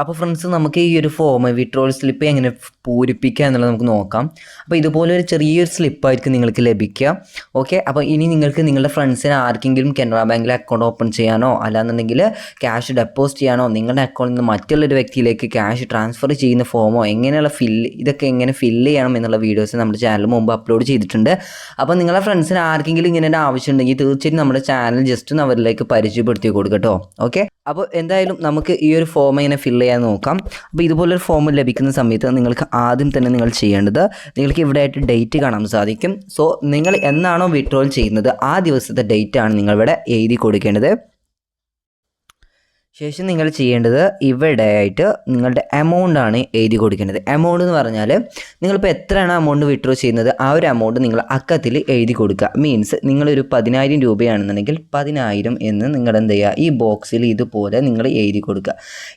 അപ്പോൾ ഫ്രണ്ട്സ് നമുക്ക് ഈ ഒരു ഫോം വിഡ്രോവൽ സ്ലിപ്പ് എങ്ങനെ പൂരിപ്പിക്കുക എന്നുള്ളത് നമുക്ക് നോക്കാം. അപ്പോൾ ഇതുപോലെ ഒരു ചെറിയൊരു സ്ലിപ്പായിരിക്കും നിങ്ങൾക്ക് ലഭിക്കുക. ഓക്കെ, അപ്പോൾ ഇനി നിങ്ങൾക്ക് നിങ്ങളുടെ ഫ്രണ്ട്സിന് ആർക്കെങ്കിലും കനറ ബാങ്കിൽ അക്കൗണ്ട് ഓപ്പൺ ചെയ്യാനോ അല്ലാന്നുണ്ടെങ്കിൽ ക്യാഷ് ഡെപ്പോസിറ്റ് ചെയ്യാനോ നിങ്ങളുടെ അക്കൗണ്ടിൽ നിന്ന് മറ്റുള്ളൊരു വ്യക്തിയിലേക്ക് ക്യാഷ് ട്രാൻസ്ഫർ ചെയ്യുന്ന ഫോമോ എങ്ങനെയുള്ള ഇതൊക്കെ എങ്ങനെ ഫില്ല് ചെയ്യണം എന്നുള്ള വീഡിയോസ് നമ്മുടെ ചാനൽ മുമ്പ് അപ്ലോഡ് ചെയ്തിട്ടുണ്ട്. അപ്പോൾ നിങ്ങളുടെ ഫ്രണ്ട്സിന് ആർക്കെങ്കിലും ഇങ്ങനെ ഒരു ആവശ്യം ഉണ്ടെങ്കിൽ തീർച്ചയായിട്ടും നമ്മുടെ ചാനൽ ജസ്റ്റ് ഒന്ന് അവരിലേക്ക് പരിചയപ്പെടുത്തി കൊടുക്കട്ടോ. ഓക്കെ, അപ്പോൾ എന്തായാലും നമുക്ക് ഈ ഒരു ഫോം എങ്ങനെ ഫില്ല് ചെയ്യാൻ നോക്കാം. അപ്പോൾ ഇതുപോലൊരു ഫോം ലഭിക്കുന്ന സമയത്ത് നിങ്ങൾക്ക് ആദ്യം തന്നെ നിങ്ങൾ ചെയ്യേണ്ടത്, നിങ്ങൾക്ക് ഇവിടെ ആയിട്ട് ഡേറ്റ് കാണാൻ സാധിക്കും. സോ നിങ്ങൾ എന്നാണോ വിഡ്രോൾ ചെയ്യുന്നത് ആ ദിവസത്തെ ഡേറ്റ് ആണ് നിങ്ങളിവിടെ എഴുതി കൊടുക്കേണ്ടത്. ശേഷം നിങ്ങൾ ചെയ്യേണ്ടത് ഇവിടെ ആയിട്ട് നിങ്ങളുടെ എമൗണ്ട് ആണ് എഴുതി കൊടുക്കേണ്ടത്. എമൗണ്ട് എന്ന് പറഞ്ഞാൽ നിങ്ങളിപ്പോൾ എത്രയാണ് എമൗണ്ട് വിഡ്രോ ചെയ്യുന്നത് ആ ഒരു എമൗണ്ട് നിങ്ങൾ അക്കത്തിൽ എഴുതി കൊടുക്കുക. മീൻസ് നിങ്ങളൊരു 10,000 രൂപയാണെന്നുണ്ടെങ്കിൽ 10,000 എന്ന് നിങ്ങൾ എന്ത് ചെയ്യുക, ഈ ബോക്സിൽ ഇതുപോലെ നിങ്ങൾ എഴുതി കൊടുക്കുക.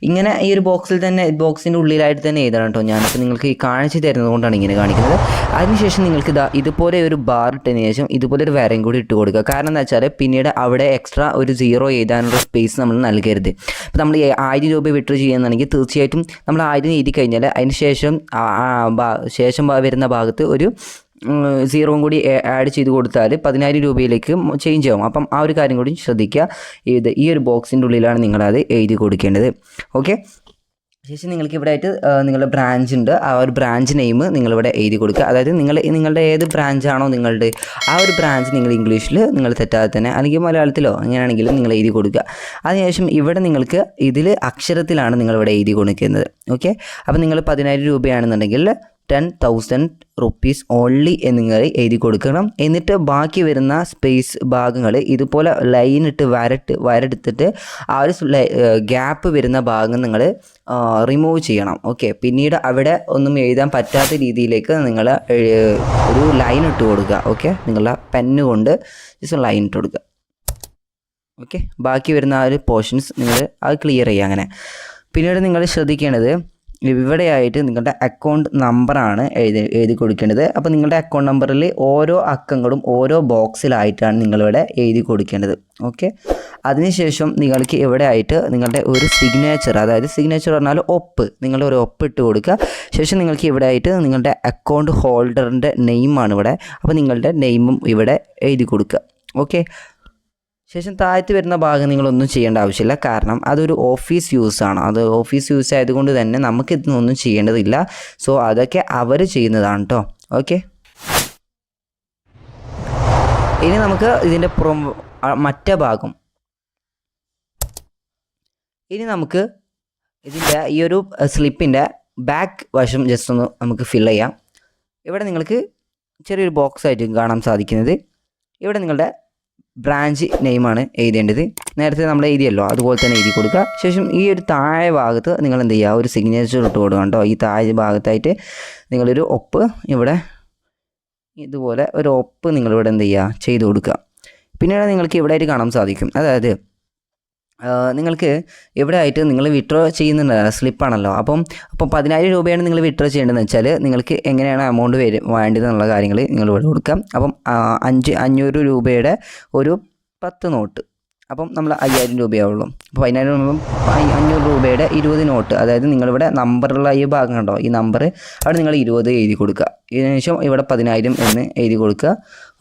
ഇങ്ങനെ ഈ ഒരു ബോക്സിൽ തന്നെ, ബോക്സിൻ്റെ ഉള്ളിലായിട്ട് തന്നെ എഴുതണം കേട്ടോ. ഞാനിപ്പോൾ നിങ്ങൾക്ക് ഈ കാണിച്ച് തരുന്നത് കൊണ്ടാണ് ഇങ്ങനെ കാണിക്കുന്നത്. അതിനുശേഷം നിങ്ങൾക്ക് ഇതുപോലെ ഒരു ബാർ ഇട്ടതിന് ശേഷം ഇതുപോലെ ഒരു വരയും കൂടി ഇട്ട് കൊടുക്കുക. കാരണം എന്താ വെച്ചാൽ പിന്നീട് അവിടെ എക്സ്ട്രാ ഒരു 0 എഴുതാനുള്ള സ്പേസ് നമ്മൾ നൽകരുത്. ഇപ്പോൾ നമ്മൾ 1000 രൂപ വിഡ്രോ ചെയ്യുകയാണെന്നുണ്ടെങ്കിൽ തീർച്ചയായിട്ടും നമ്മൾ 1000 എഴുതി കഴിഞ്ഞാൽ അതിന് ശേഷം വരുന്ന ഭാഗത്ത് ഒരു 0 കൂടി ആഡ് ചെയ്ത് കൊടുത്താൽ 10,000 രൂപയിലേക്ക് ചേഞ്ച് ആവും. അപ്പം ആ ഒരു കാര്യം കൂടി ശ്രദ്ധിക്കുക. ഈ ഒരു ബോക്സിൻ്റെ ഉള്ളിലാണ് നിങ്ങളത് എഴുതി കൊടുക്കേണ്ടത്. ഓക്കെ, ശേഷം നിങ്ങൾക്ക് ഇവിടെ ആയിട്ട് നിങ്ങളുടെ ബ്രാഞ്ച് ഉണ്ട്, ആ ഒരു ബ്രാഞ്ച് നെയിം നിങ്ങളിവിടെ എഴുതി കൊടുക്കുക. അതായത് നിങ്ങളുടെ ഏത് ബ്രാഞ്ചാണോ നിങ്ങളുടെ ആ ഒരു ബ്രാഞ്ച് നിങ്ങൾ ഇംഗ്ലീഷിൽ നിങ്ങൾ തെറ്റാതെ തന്നെ അല്ലെങ്കിൽ മലയാളത്തിലോ അങ്ങനെയാണെങ്കിലും നിങ്ങൾ എഴുതി കൊടുക്കുക. അതിനുശേഷം ഇവിടെ നിങ്ങൾക്ക് ഇതിൽ അക്ഷരത്തിലാണ് നിങ്ങളിവിടെ എഴുതി കൊടുക്കുന്നത്. ഓക്കെ, അപ്പോൾ നിങ്ങൾ 10,000 രൂപയാണെന്നുണ്ടെങ്കിൽ 10,000 റുപ്പീസ് ഓൺലി എന്നിങ്ങനെ എഴുതി കൊടുക്കണം. എന്നിട്ട് ബാക്കി വരുന്ന സ്പേസ് ഭാഗങ്ങൾ ഇതുപോലെ ലൈനിട്ട് വരെടുത്തിട്ട് ആ ഒരു ഗ്യാപ്പ് വരുന്ന ഭാഗം നിങ്ങൾ റിമൂവ് ചെയ്യണം. ഓക്കെ, പിന്നീട് അവിടെ ഒന്നും എഴുതാൻ പറ്റാത്ത രീതിയിലേക്ക് നിങ്ങൾ ഒരു ലൈൻ ഇട്ട് കൊടുക്കുക. ഓക്കെ, നിങ്ങളുടെ പെന്ന് കൊണ്ട് ജസ്റ്റ് ലൈൻ ഇട്ട് കൊടുക്കുക. ഓക്കെ, ബാക്കി വരുന്ന ആ ഒരു പോർഷൻസ് നിങ്ങൾ അത് ക്ലിയർ ചെയ്യുക. അങ്ങനെ പിന്നീട് നിങ്ങൾ ശ്രദ്ധിക്കേണ്ടത് ഇവിടെയായിട്ട് നിങ്ങളുടെ അക്കൗണ്ട് നമ്പറാണ് എഴുതി കൊടുക്കേണ്ടത്. അപ്പോൾ നിങ്ങളുടെ അക്കൗണ്ട് നമ്പറിൽ ഓരോ അക്കങ്ങളും ഓരോ ബോക്സിലായിട്ടാണ് നിങ്ങളിവിടെ എഴുതി കൊടുക്കേണ്ടത്. ഓക്കെ, അതിനുശേഷം നിങ്ങൾക്ക് ഇവിടെ ആയിട്ട് നിങ്ങളുടെ ഒരു സിഗ്നേച്ചർ, അതായത് സിഗ്നേച്ചർ പറഞ്ഞാൽ ഒപ്പ്, നിങ്ങളുടെ ഒരു ഒപ്പ് ഇട്ട് കൊടുക്കുക. ശേഷം നിങ്ങൾക്ക് ഇവിടെ ആയിട്ട് നിങ്ങളുടെ അക്കൗണ്ട് ഹോൾഡറിൻ്റെ നെയിമാണ് ഇവിടെ, അപ്പോൾ നിങ്ങളുടെ നെയിമും ഇവിടെ എഴുതി കൊടുക്കുക. ഓക്കെ, ശേഷം താഴത്ത് വരുന്ന ഭാഗം നിങ്ങളൊന്നും ചെയ്യേണ്ട ആവശ്യമില്ല. കാരണം അതൊരു ഓഫീസ് യൂസാണ്. അത് ഓഫീസ് യൂസ് ആയതുകൊണ്ട് തന്നെ നമുക്ക് ഇതൊന്നും ചെയ്യേണ്ടതില്ല. സോ അതൊക്കെ അവർ ചെയ്യുന്നതാണ് കേട്ടോ. ഓക്കെ, ഇനി നമുക്ക് ഇതിൻ്റെ മറ്റേ ഭാഗം, ഇനി നമുക്ക് ഇതിൻ്റെ ഈ ഒരു സ്ലിപ്പിൻ്റെ ബാക്ക് വശം ജസ്റ്റ് ഒന്ന് നമുക്ക് ഫില്ല് ചെയ്യാം. ഇവിടെ നിങ്ങൾക്ക് ചെറിയൊരു ബോക്സ് ആയിട്ട് കാണാൻ സാധിക്കുന്നത്, ഇവിടെ നിങ്ങളുടെ ബ്രാഞ്ച് നെയിമാണ് എഴുതേണ്ടത്. നേരത്തെ നമ്മൾ എഴുതിയല്ലോ അതുപോലെ തന്നെ എഴുതി കൊടുക്കുക. ശേഷം ഈ ഒരു താഴെ ഭാഗത്ത് നിങ്ങൾ എന്ത് ചെയ്യുക, ഒരു സിഗ്നേച്ചർ ഇട്ട് കൊടുക്കുക കേട്ടോ. ഈ താഴെ ഭാഗത്തായിട്ട് നിങ്ങളൊരു ഒപ്പ് ഇവിടെ ഇതുപോലെ ഒരു ഒപ്പ് നിങ്ങളിവിടെ എന്ത് ചെയ്യുക, ചെയ്ത് കൊടുക്കുക. പിന്നീട് നിങ്ങൾക്ക് ഇവിടെ ആയിട്ട് കാണാൻ സാധിക്കും, അതായത് നിങ്ങൾക്ക് ഇവിടെ ആയിട്ട് നിങ്ങൾ വിഡ്രോ ചെയ്യുന്ന സ്ലിപ്പാണല്ലോ. അപ്പോൾ 10,000 രൂപയാണ് നിങ്ങൾ വിഡ്രോ ചെയ്യേണ്ടതെന്ന് വെച്ചാൽ നിങ്ങൾക്ക് എങ്ങനെയാണ് എമൗണ്ട് വേണ്ടതെന്നുള്ള കാര്യങ്ങൾ നിങ്ങൾ ഇവിടെ കൊടുക്കാം. അപ്പം 500 രൂപയുടെ ഒരു 10 നോട്ട്, അപ്പം നമ്മൾ 5,000 രൂപയാവുള്ളൂ. അപ്പോൾ 500 രൂപയുടെ 20 നോട്ട്, അതായത് നിങ്ങളിവിടെ നമ്പറുള്ള ഈ ഭാഗം കണ്ടോ, ഈ നമ്പർ അവിടെ നിങ്ങൾ 20 എഴുതി കൊടുക്കുക. ഇതിനുശേഷം ഇവിടെ 10,000 എന്ന് എഴുതി കൊടുക്കുക.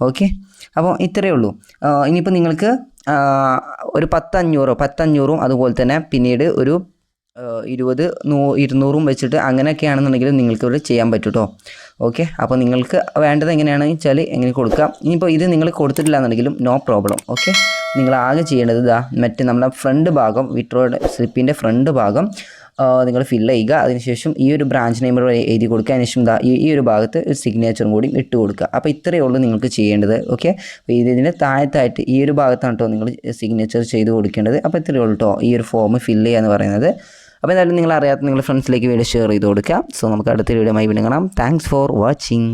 ഓക്കെ, അപ്പോൾ ഇത്രയേ ഉള്ളൂ. ഇനിയിപ്പോൾ നിങ്ങൾക്ക് ഒരു 500 അതുപോലെ തന്നെ പിന്നീട് ഒരു 20, 200 വെച്ചിട്ട് അങ്ങനെയൊക്കെയാണെന്നുണ്ടെങ്കിൽ നിങ്ങൾക്ക് ഇവിടെ ചെയ്യാൻ പറ്റും കേട്ടോ. ഓക്കെ, അപ്പോൾ നിങ്ങൾക്ക് വേണ്ടത് എങ്ങനെയാണെന്ന് വെച്ചാൽ എങ്ങനെ കൊടുക്കാം. ഇനിയിപ്പോൾ ഇത് നിങ്ങൾ കൊടുത്തിട്ടില്ല എന്നുണ്ടെങ്കിലും നോ പ്രോബ്ലം. ഓക്കെ, നിങ്ങൾ ആകെ ചെയ്യേണ്ടത് മറ്റേ നമ്മുടെ ഫ്രണ്ട് ഭാഗം, വിഡ്രോ സ്ലിപ്പിൻ്റെ ഫ്രണ്ട് ഭാഗം നിങ്ങൾ ഫില്ല് ചെയ്യുക. അതിനുശേഷം ഈ ഒരു ബ്രാഞ്ച് നെയിം എഴുതി കൊടുക്കുക. അതിനുശേഷം ഈ ഒരു ഭാഗത്ത് ഒരു സിഗ്നേച്ചറും കൂടി ഇട്ട് കൊടുക്കുക. അപ്പോൾ ഇത്രയേ ഉള്ളൂ നിങ്ങൾക്ക് ചെയ്യേണ്ടത്. ഓക്കെ, അപ്പോൾ ഇതിൻ്റെ താഴത്തായിട്ട് ഈ ഒരു ഭാഗത്താണ് കേട്ടോ നിങ്ങൾ സിഗ്നേച്ചർ ചെയ്ത് കൊടുക്കേണ്ടത്. അപ്പോൾ ഇത്രയേ ഉള്ളൂ കേട്ടോ ഈ ഒരു ഫോം ഫില്ല് ചെയ്യുക എന്ന് പറയുന്നത്. അപ്പോൾ എന്തായാലും നിങ്ങൾ അറിയാത്ത നിങ്ങളുടെ ഫ്രണ്ട്സിലേക്ക് വീഡിയോ ഷെയർ ചെയ്ത് കൊടുക്കുക. സോ നമുക്ക് അടുത്ത വീഡിയോയുമായി വീണ്ടും കാണാം. Thanks for watching.